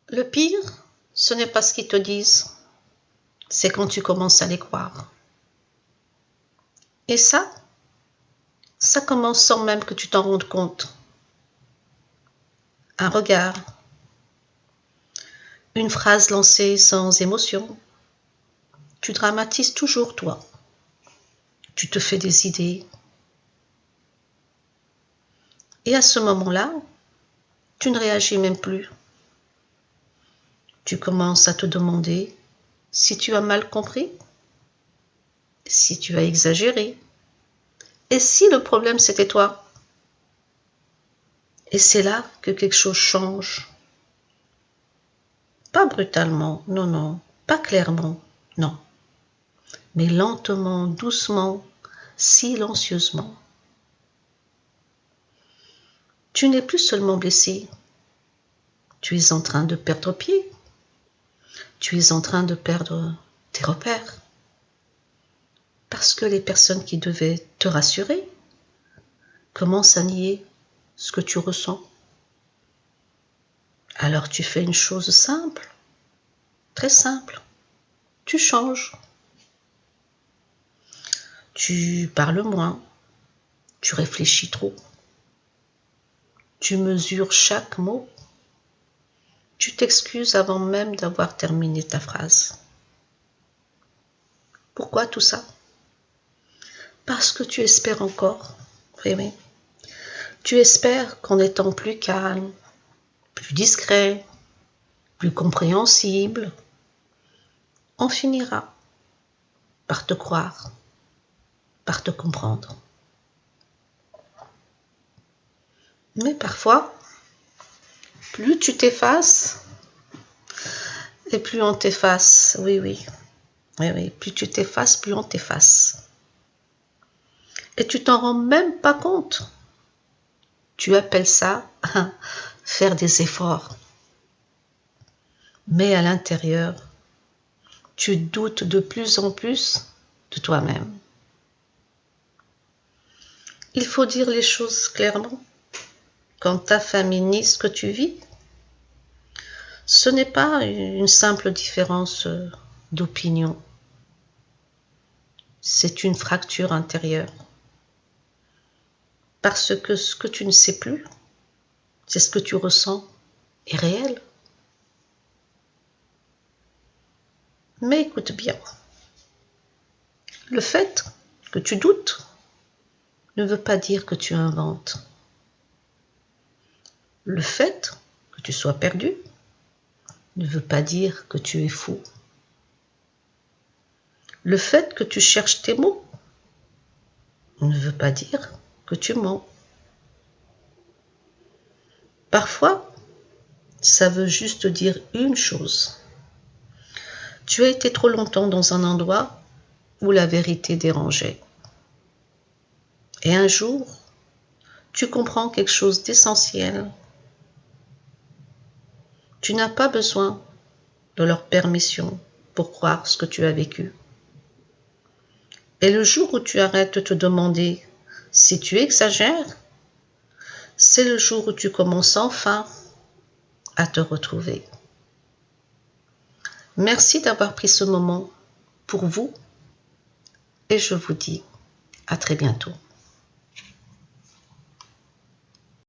Le pire, ce n'est pas ce qu'ils te disent, c'est quand tu commences à les croire. Et ça commence sans même que tu t'en rendes compte. Un regard, une phrase lancée sans émotion. Tu dramatises toujours, toi. Tu te fais des idées. Et à ce moment-là, tu ne réagis même plus. Tu commences à te demander si tu as mal compris, si tu as exagéré, et si le problème c'était toi. Et c'est là que quelque chose change. Pas brutalement, non, non, pas clairement, non, mais lentement, doucement, silencieusement. Tu n'es plus seulement blessé, tu es en train de perdre pied, tu es en train de perdre tes repères. Parce que les personnes qui devaient te rassurer commencent à nier ce que tu ressens. Alors tu fais une chose simple, très simple, tu changes. Tu parles moins, tu réfléchis trop, tu mesures chaque mot, tu t'excuses avant même d'avoir terminé ta phrase. Pourquoi tout ça? Parce que tu espères encore, oui. Tu espères qu'en étant plus calme, plus discret, plus compréhensible, on finira par te croire, par te comprendre. Mais parfois, plus tu t'effaces, et plus on t'efface, oui, plus tu t'effaces, plus on t'efface. Et tu t'en rends même pas compte. Tu appelles ça faire des efforts. Mais à l'intérieur, tu doutes de plus en plus de toi-même. Il faut dire les choses clairement. Quand ta famille nie ce que tu vis, ce n'est pas une simple différence d'opinion. C'est une fracture intérieure. Parce que ce que tu ne sais plus, c'est ce que tu ressens est réel. Mais écoute bien, le fait que tu doutes ne veut pas dire que tu inventes. Le fait que tu sois perdu ne veut pas dire que tu es fou. Le fait que tu cherches tes mots ne veut pas dire que tu mens. Parfois, ça veut juste dire une chose. Tu as été trop longtemps dans un endroit où la vérité dérangeait. Et un jour, tu comprends quelque chose d'essentiel. Tu n'as pas besoin de leur permission pour croire ce que tu as vécu. Et le jour où tu arrêtes de te demander si tu exagères, c'est le jour où tu commences enfin à te retrouver. Merci d'avoir pris ce moment pour vous et je vous dis à très bientôt.